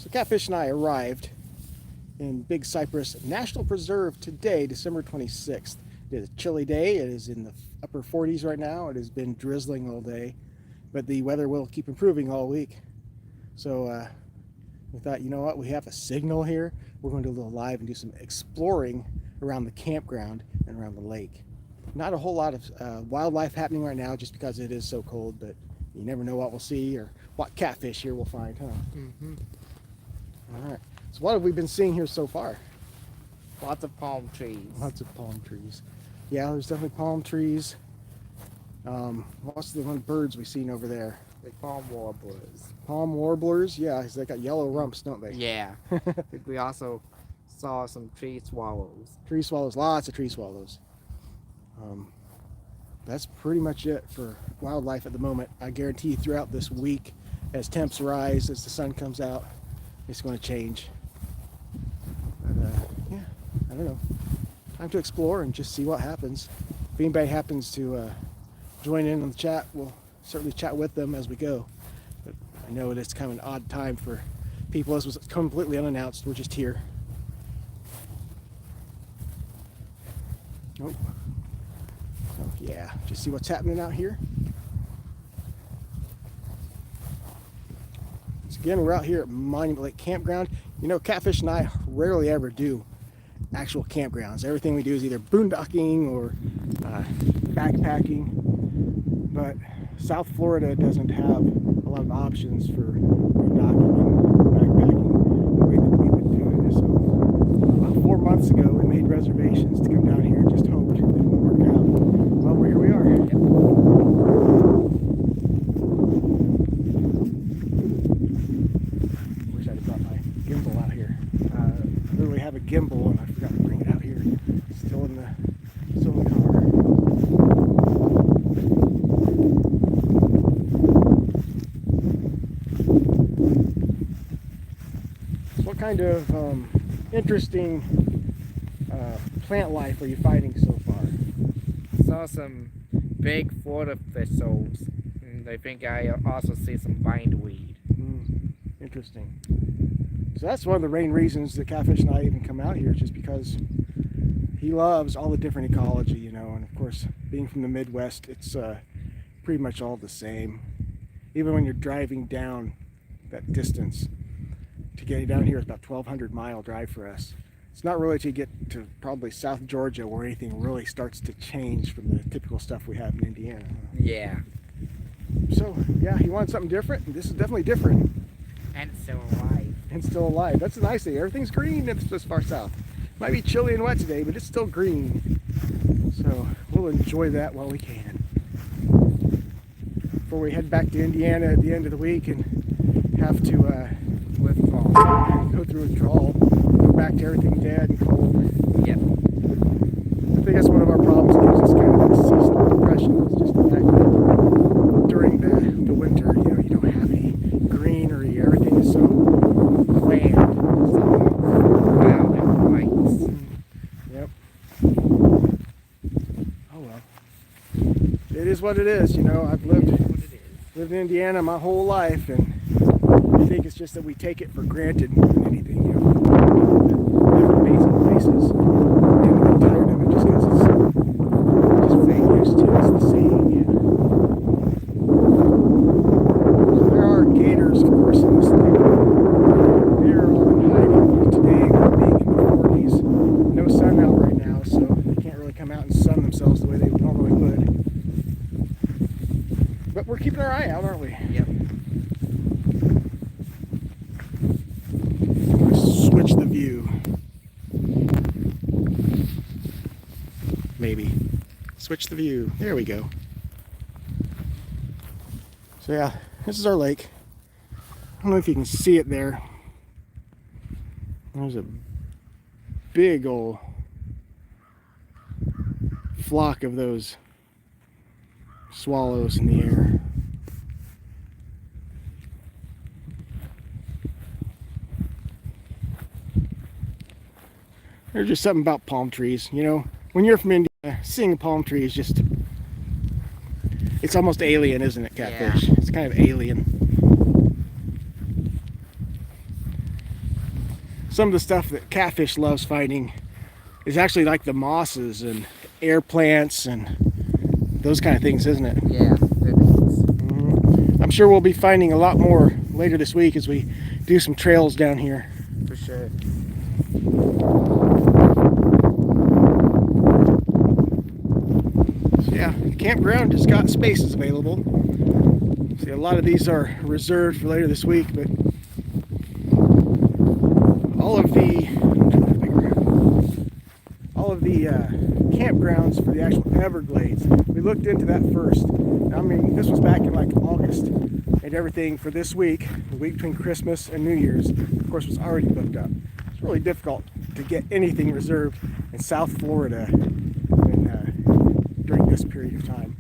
So Catfish and I arrived in Big Cypress National Preserve today, December 26th. It is a chilly day. It is in the upper 40s right now. It has been drizzling all day, but the weather will keep improving all week. So we thought, you know what, we have a signal here. We're going to do a little live and do some exploring around the campground and around the lake. Not a whole lot of wildlife happening right now just because it is so cold, but you never know what we'll see or what catfish here we'll find, huh? Mm-hmm. All right. So what have we been seeing here so far? Lots of palm trees. Lots of palm trees. Yeah, there's definitely palm trees. What's the one birds we've seen over there? The palm warblers. Palm warblers. Yeah, they got yellow rumps, don't they? Yeah. We also saw some tree swallows. Tree swallows. Lots of tree swallows. That's pretty much it for wildlife at the moment. I guarantee you throughout this week, as temps rise, as the sun comes out, it's going to change. But yeah, I don't know. Time to explore and just see what happens. If anybody happens to join in on the chat, we'll certainly chat with them as we go. But I know it's kind of an odd time for people. This was completely unannounced. We're just here. Nope. Oh, yeah, just see what's happening out here. So again, we're out here at Monument Lake Campground. You know, Catfish and I rarely ever do actual campgrounds. Everything we do is either boondocking or backpacking. But South Florida doesn't have a lot of options for boondocking and backpacking the way that we would do it. So about 4 months ago, we made reservations to come down here and just hoped that it would work out. Well, here we are. Yep. Wish I'd have brought my gimbal out here. I literally have a gimbal and I forgot to bring it out here. Still in the car. So what kind of interesting plant life are you finding so far? Saw some big water thistles. And I think I also see some bindweed. Interesting. So that's one of the main reasons that Catfish and I even come out here, just because he loves all the different ecology, you know, and of course, being from the Midwest, it's pretty much all the same. Even when you're driving down that distance, to get down here is about 1,200-mile drive for us. It's not really till you get to probably South Georgia where anything really starts to change from the typical stuff we have in Indiana. Yeah. So, yeah, he wanted something different, and this is definitely different. And it's still alive. And still alive. That's the nice thing. Everything's green this far south. Might be chilly and wet today, but it's still green. So we'll enjoy that while we can. Before we head back to Indiana at the end of the week and have to go through withdrawal, go back to everything dead and cold. Yep. I think that's one of our problems. It gives us kind of this seasonal depression. It's just the fact that during the winter, you know, you don't have any greenery. Everything is so bland. Brown and white. Yep. Oh well. It is what it is, you know. I've lived in Indiana my whole life, and I think it's just that we take it for granted more than anything, you know. They're amazing places. And we get tired of it just because it's just what we're used to. It's the same, yeah. So there are gators, of course, in this lake. They're all in hiding today, being in the 40s. No sun out right now, so they can't really come out and sun themselves the way they normally would. But we're keeping our eye out, aren't we? Yep. I'm going to switch the view. Maybe. Switch the view. There we go. So yeah, this is our lake. I don't know if you can see it there. There's a big old flock of those swallows in the air. There's just something about palm trees, you know. When you're from India, seeing a palm tree is just, it's almost alien, isn't it, Catfish? Yeah. It's kind of alien. some of the stuff that catfish loves finding is actually like the mosses and air plants and those kind of things, isn't it? Yeah, it is. I'm sure we'll be finding a lot more later this week as we do some trails down here. For sure. So yeah, the campground has got spaces available. See, a lot of these are reserved for later this week, but all of the campgrounds for the actual Everglades, we looked into that first. I mean, this was back in like August, and everything for this week, the week between Christmas and New Year's, of course, was already booked up. It's really difficult to get anything reserved in South Florida during this period of time.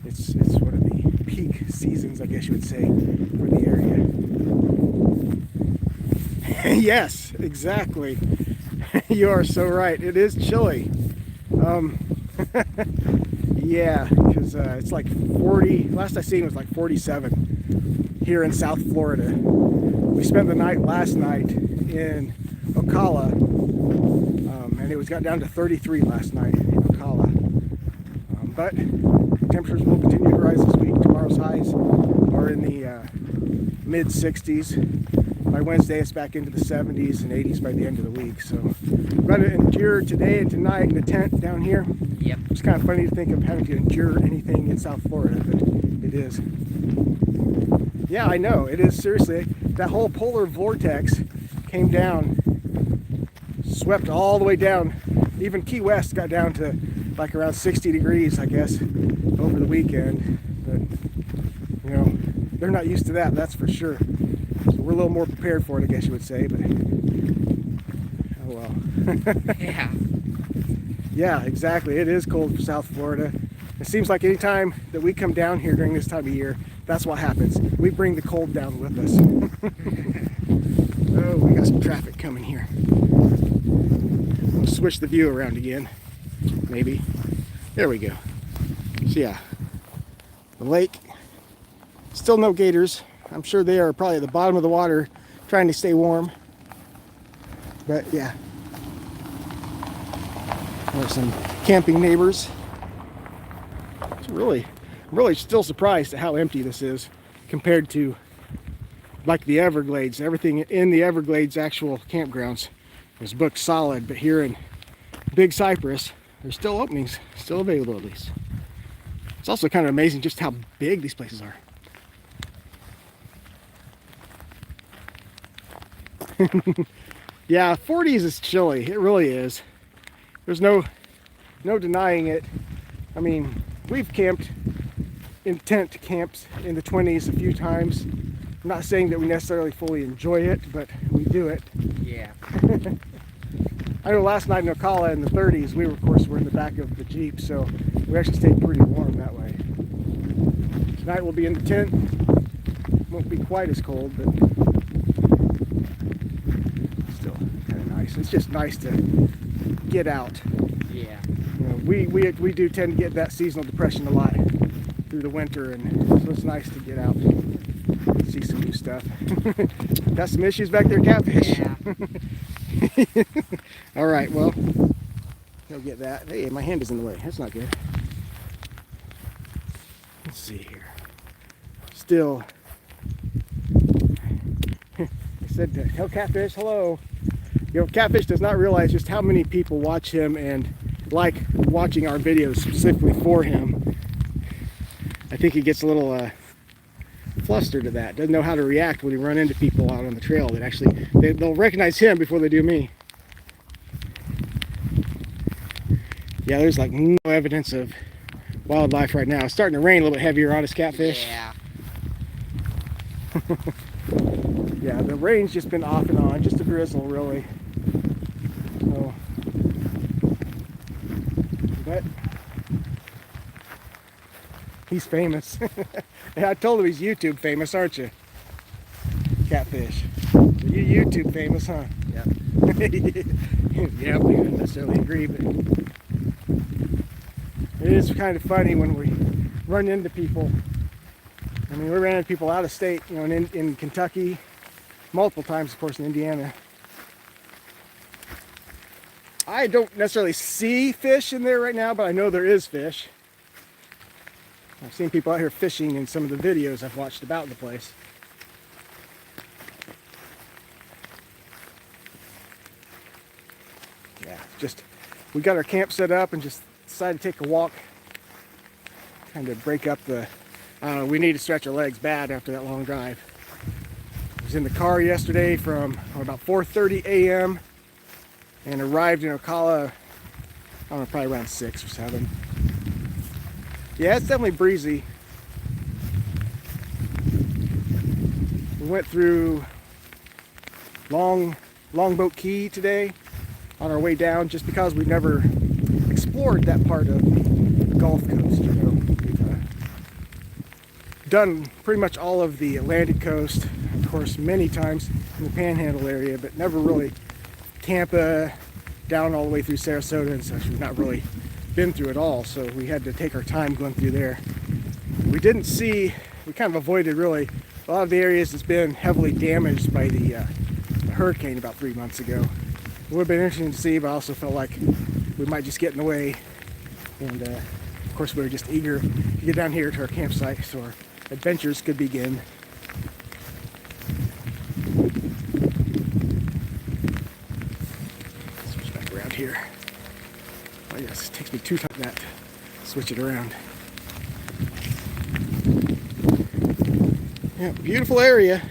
It's one of the peak seasons, I guess you would say, for the area. Yes, exactly. You are so right. It is chilly. Yeah, because it's like 40, last I seen was like 47 here in South Florida. We spent the night last night in Ocala, and it got down to 33 last night in Ocala. But temperatures will continue to rise this week. Tomorrow's highs are in the mid 60s. By Wednesday, it's back into the 70s and 80s by the end of the week. So we're going to endure today and tonight in the tent down here. Yep. It's kind of funny to think of having to endure anything in South Florida, but it is. Yeah, I know. It is, seriously. That whole polar vortex came down, swept all the way down. Even Key West got down to like around 60 degrees, I guess, over the weekend. But, you know, they're not used to that, that's for sure. So we're a little more prepared for it, I guess you would say, but oh well. Yeah. Yeah, exactly. It is cold for South Florida. It seems like any time that we come down here during this time of year, that's what happens. We bring the cold down with us. Oh, we got some traffic coming here. We'll switch the view around again, maybe. There we go. So yeah, the lake, still no gators. I'm sure they are probably at the bottom of the water trying to stay warm. But yeah, there's some camping neighbors. It's really still surprised at how empty this is compared to like the Everglades. Everything in the Everglades actual campgrounds is booked solid, but here in Big Cypress, there's still openings, still available at least. It's also kind of amazing just how big these places are. Yeah, 40s is chilly. It really is. There's no denying it. I mean, we've camped in tent camps in the 20s a few times. I'm not saying that we necessarily fully enjoy it, but we do it. Yeah. I know last night in Ocala in the 30s, we were, of course, in the back of the Jeep, so we actually stayed pretty warm that way. Tonight we'll be in the tent. Won't be quite as cold, but still kind of nice. It's just nice to get out. Yeah. You know, we do tend to get that seasonal depression a lot through the winter, and so it's nice to get out and see some new stuff. Got some issues back there, Catfish? Yeah. All right, well, go get that. Hey, my hand is in the way. That's not good. Let's see here. Still, I said, tell Catfish hello. You know, Catfish does not realize just how many people watch him and like watching our videos specifically for him. I think he gets a little flustered at that. Doesn't know how to react when he run into people out on the trail that actually, they'll recognize him before they do me. Yeah, there's like no evidence of wildlife right now. It's starting to rain a little bit heavier on us, Catfish. Yeah. Yeah, the rain's just been off and on, just a drizzle really. So, but he's famous. Yeah, I told him he's YouTube famous, aren't you? Catfish. You YouTube famous, huh? Yeah. Yeah, we don't necessarily agree, but it is kind of funny when we run into people. I mean, we ran into people out of state, you know, in Kentucky, multiple times, of course, in Indiana. I don't necessarily see fish in there right now, but I know there is fish. I've seen people out here fishing in some of the videos I've watched about the place. Yeah, just, we got our camp set up and just decided to take a walk. Kind of break up the, we need to stretch our legs bad after that long drive. I was in the car yesterday from about 4:30 a.m. and arrived in Ocala, I don't know, probably around 6 or 7. Yeah, it's definitely breezy. We went through Longboat Key today on our way down, just because we've never explored that part of the Gulf Coast. You know, we've done pretty much all of the Atlantic coast, of course, many times in the Panhandle area, but never really Tampa, down all the way through Sarasota and such. We've not really been through it all, so we had to take our time going through there. We didn't see, we kind of avoided really a lot of the areas that's been heavily damaged by the hurricane about 3 months ago. It would have been interesting to see, but I also felt like we might just get in the way. And of course, we were just eager to get down here to our campsite so our adventures could begin. Switch back around here. Oh yes, it takes me 2 times that to switch it around. Yeah, beautiful area.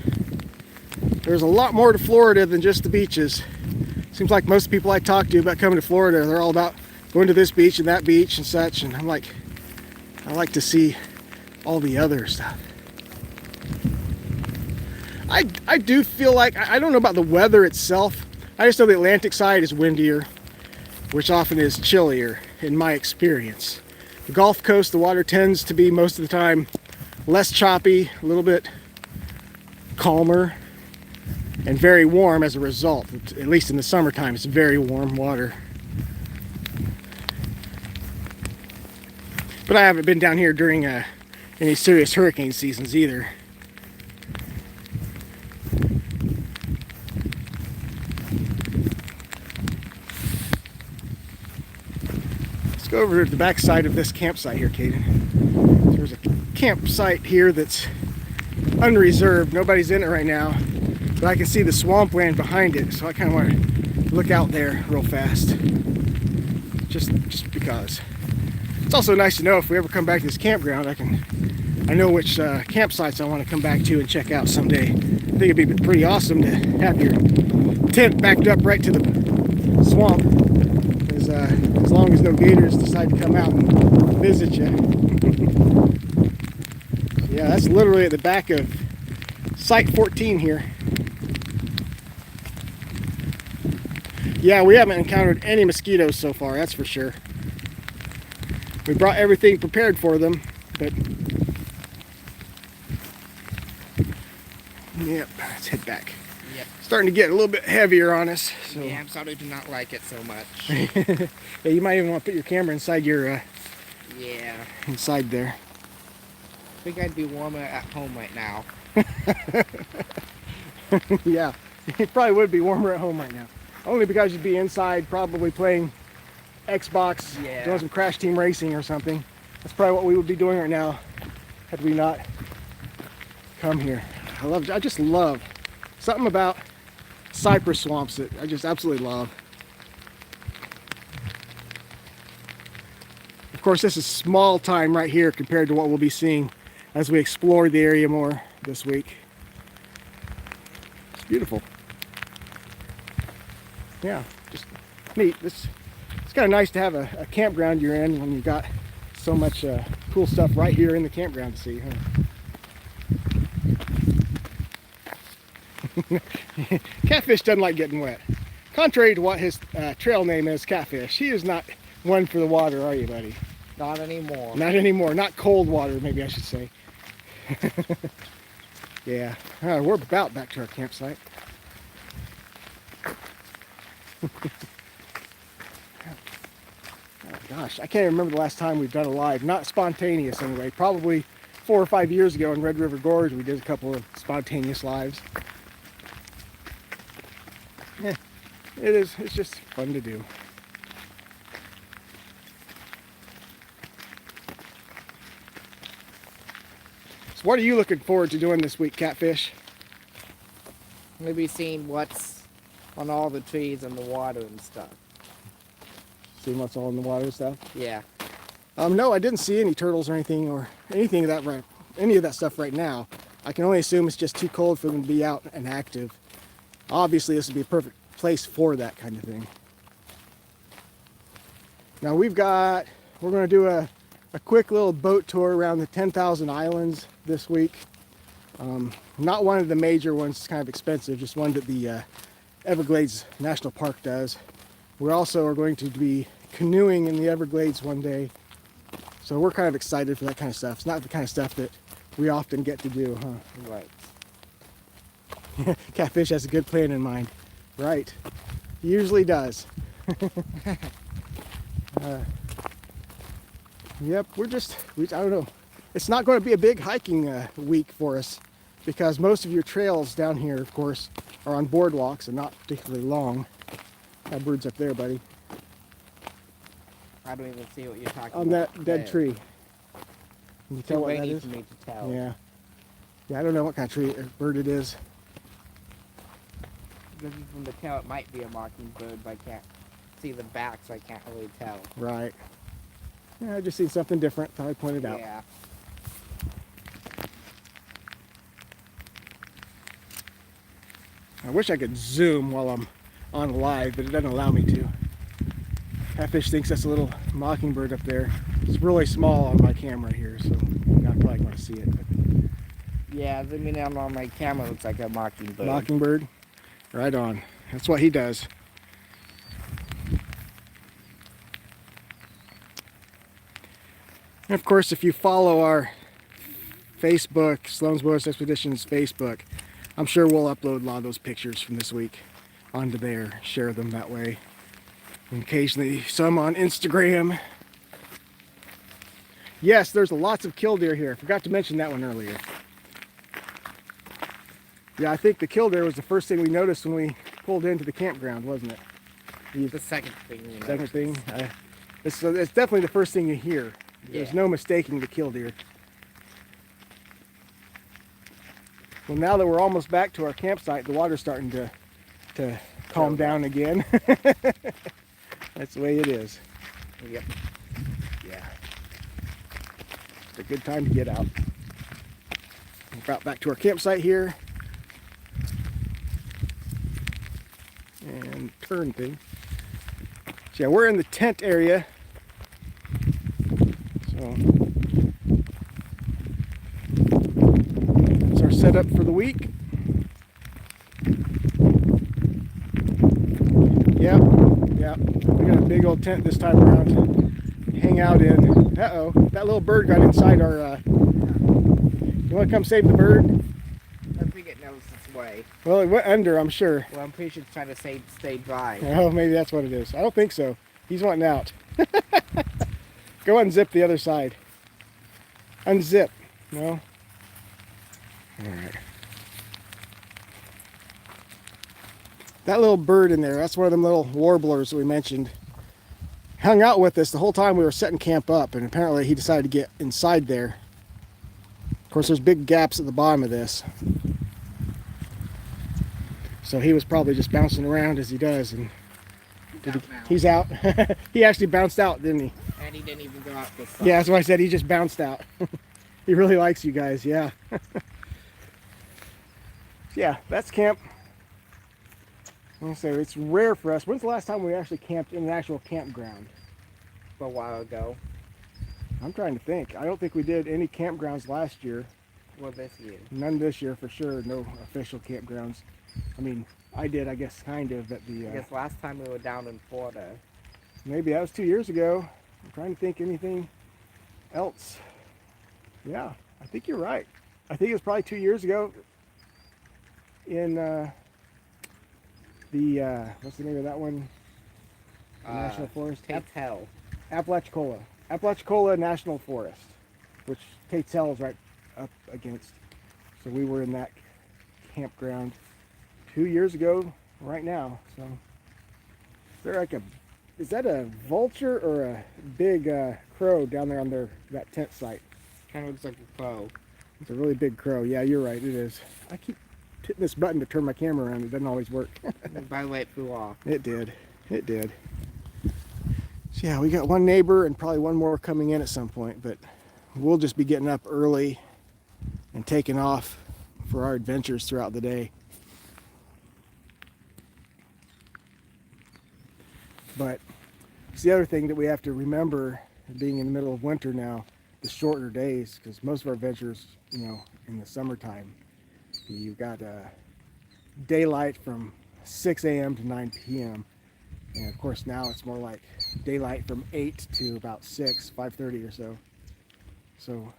There's a lot more to Florida than just the beaches. Seems like most people I talk to about coming to Florida, they're all about going to this beach and that beach and such, and I'm like, I like to see all the other stuff. I do feel like, I don't know about the weather itself, I just know the Atlantic side is windier, which often is chillier in my experience. The Gulf Coast, the water tends to be most of the time less choppy, a little bit calmer, and very warm as a result. At least in the summertime, it's very warm water. But I haven't been down here during any serious hurricane seasons either. Let's go over to the back side of this campsite here, Caden. There's a campsite here that's unreserved. Nobody's in it right now. But I can see the swampland behind it, so I kind of want to look out there real fast. Just because. It's also nice to know if we ever come back to this campground, I know which campsites I want to come back to and check out someday. I think it'd be pretty awesome to have your tent backed up right to the swamp, as long as no gators decide to come out and visit you. Yeah, that's literally at the back of Site 14 here. Yeah, we haven't encountered any mosquitoes so far, that's for sure. We brought everything prepared for them, but yep, let's head back. Yep. Starting to get a little bit heavier on us. So. Yeah, I'm sorry to not like it so much. Yeah, you might even want to put your camera inside your yeah. inside there. I think I'd be warmer at home right now. Yeah, it probably would be warmer at home right now. Only because you'd be inside probably playing Xbox, yeah, doing some Crash Team Racing or something. That's probably what we would be doing right now had we not come here. I just love something about cypress swamps that I just absolutely love. Of course, this is small time right here compared to what we'll be seeing as we explore the area more this week. It's beautiful. Yeah, just neat. It's kind of nice to have a campground you're in when you got so much cool stuff right here in the campground to see, huh? Catfish doesn't like getting wet. Contrary to what his trail name is, Catfish. He is not one for the water, are you, buddy? Not anymore. Not anymore. Not cold water, maybe I should say. Yeah. All right, we're about back to our campsite. Oh gosh, I can't even remember the last time we've done a live. Not spontaneous anyway. Probably 4 or 5 years ago in Red River Gorge we did a couple of spontaneous lives. Yeah, it's just fun to do. So what are you looking forward to doing this week, Catfish? Maybe seeing what's on all the trees and the water and stuff. Seeing what's all in the water and stuff? Yeah. No, I didn't see any turtles or anything of that any of that stuff right now. I can only assume it's just too cold for them to be out and active. Obviously, this would be a perfect place for that kind of thing. Now we're going to do a quick little boat tour around the 10,000 islands this week. Not one of the major ones, it's kind of expensive, just one that the Everglades National Park does. We also are going to be canoeing in the Everglades one day. So we're kind of excited for that kind of stuff. It's not the kind of stuff that we often get to do, huh? Right. Catfish has a good plan in mind. Right. He usually does. Yep, I don't know. It's not going to be a big hiking week for us because most of your trails down here, of course, are on boardwalks and not particularly long. That bird's up there, buddy. I don't even see what you're talking about. On that dead there. tree. Can you tell what that Too is? for me to tell. Yeah. Yeah, I don't know what kind of tree or bird it is. Looking from the tail, it might be a mockingbird, but I can't see the back, so I can't really tell. Right. Yeah, I just seen something different. Thought I'd point it out. Yeah. I wish I could zoom while I'm on live, but it doesn't allow me to. Catfish thinks that's a little mockingbird up there. It's really small on my camera here, so you're not probably going to see it. But Yeah, I mean, on my camera, it looks like a mockingbird. mockingbird, right on. That's what he does. And of course, if you follow our Facebook, Sloan's Wilderness Expeditions Facebook, I'm sure we'll upload a lot of those pictures from this week onto there, share them that way. And occasionally some on Instagram. Yes, there's lots of killdeer here. I forgot to mention that one earlier. Yeah, I think the killdeer was the first thing we noticed when we pulled into the campground, wasn't it? The second thing, you know. Second thing? It's definitely the first thing you hear. There's no mistaking the killdeer. Well, now that we're almost back to our campsite, the water's starting to calm down again. That's the way it is. Yep. Yeah. It's a good time to get out. We're about back to our campsite here. And turn thing. So yeah, we're in the tent area. So that's our setup for the week. Yep, yep. We got a big old tent this time around to hang out in. Uh-oh, that little bird got inside our, you want to come save the bird? I think it knows its way. Well, it went under, I'm sure. Well, I'm pretty sure it's trying to stay dry. Oh, maybe that's what it is. I don't think so. He's wanting out. Go unzip the other side. Unzip. No? Alright. That little bird in there, that's one of them little warblers that we mentioned. Hung out with us the whole time we were setting camp up, and apparently he decided to get inside there. Of course, there's big gaps at the bottom of this. So he was probably just bouncing around as he does, and he's out. He actually bounced out, didn't he? And he didn't even go out this side. Yeah, that's what I said. He just bounced out. He really likes you guys, yeah. Yeah, that's camp. So it's rare for us. When's the last time we actually camped in an actual campground? A while ago. I'm trying to think. I don't think we did any campgrounds last year. Well, this year. None this year for sure. No official campgrounds. I mean, I did, I guess, kind of at the... I guess last time we were down in Florida. Maybe that was 2 years ago. I'm trying to think anything else. Yeah, I think you're right. I think it was probably 2 years ago in what's the name of that one? The National Forest? Tatel. Apalachicola. Apalachicola National Forest, which Tatel is right up against. So we were in that campground 2 years ago right now. So is there like is that a vulture or a big crow down there on that tent site? Kind of looks like a crow. It's a really big crow. Yeah, you're right. It is. I keep hitting this button to turn my camera around. It doesn't always work. By the way, it flew off. It did. It did. So yeah, we got one neighbor and probably one more coming in at some point, but we'll just be getting up early and taking off for our adventures throughout the day. But it's the other thing that we have to remember, being in the middle of winter now, the shorter days, because most of our adventures, you know, in the summertime, you've got daylight from 6 a.m. to 9 p.m. And of course now it's more like daylight from 8 to about 6, 5:30 or so. So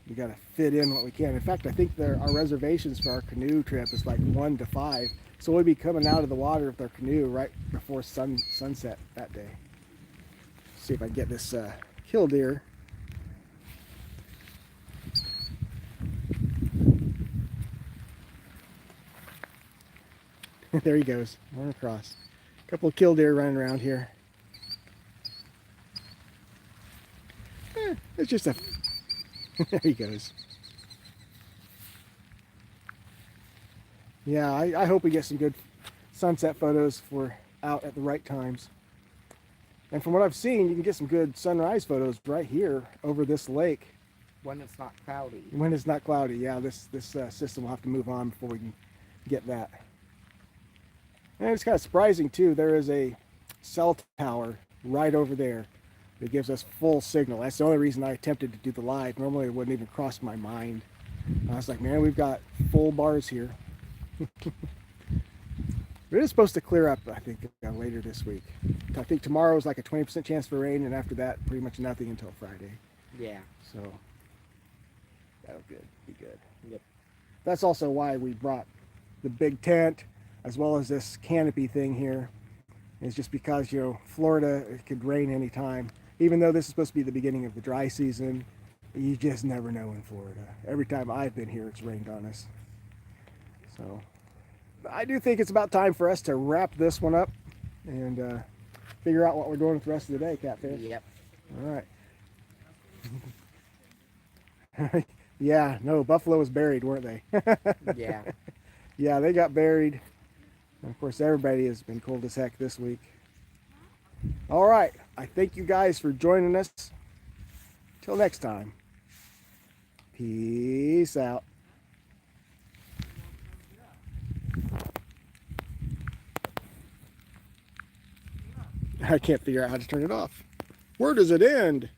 we got to fit in what we can. In fact, I think our reservations for our canoe trip is like 1 to 5. So we'll be coming out of the water with our canoe right before sunset that day. See if I can get this killdeer. There he goes, running across. A couple of killdeer running around here. It's just a... There he goes. Yeah, I hope we get some good sunset photos if we're out at the right times. And from what I've seen, you can get some good sunrise photos right here over this lake. When it's not cloudy. When it's not cloudy, yeah, this system will have to move on before we can get that. And it's kind of surprising too, there is a cell tower right over there that gives us full signal. That's the only reason I attempted to do the live. Normally it wouldn't even cross my mind. I was like, man, we've got full bars here. But it is supposed to clear up, I think, later this week. I think tomorrow is like a 20% chance for rain, and after that, pretty much nothing until Friday. Yeah. So that'll be good. Yep. That's also why we brought the big tent, as well as this canopy thing here. It's just because, you know, Florida, it could rain anytime. Even though this is supposed to be the beginning of the dry season, you just never know in Florida. Every time I've been here, it's rained on us. So I do think it's about time for us to wrap this one up and figure out what we're doing with the rest of the day, Catfish. Yep. All right. Yeah, no, buffalo was buried, weren't they? Yeah. Yeah, they got buried. And of course, everybody has been cold as heck this week. All right. I thank you guys for joining us. Till next time. Peace out. I can't figure out how to turn it off. Where does it end?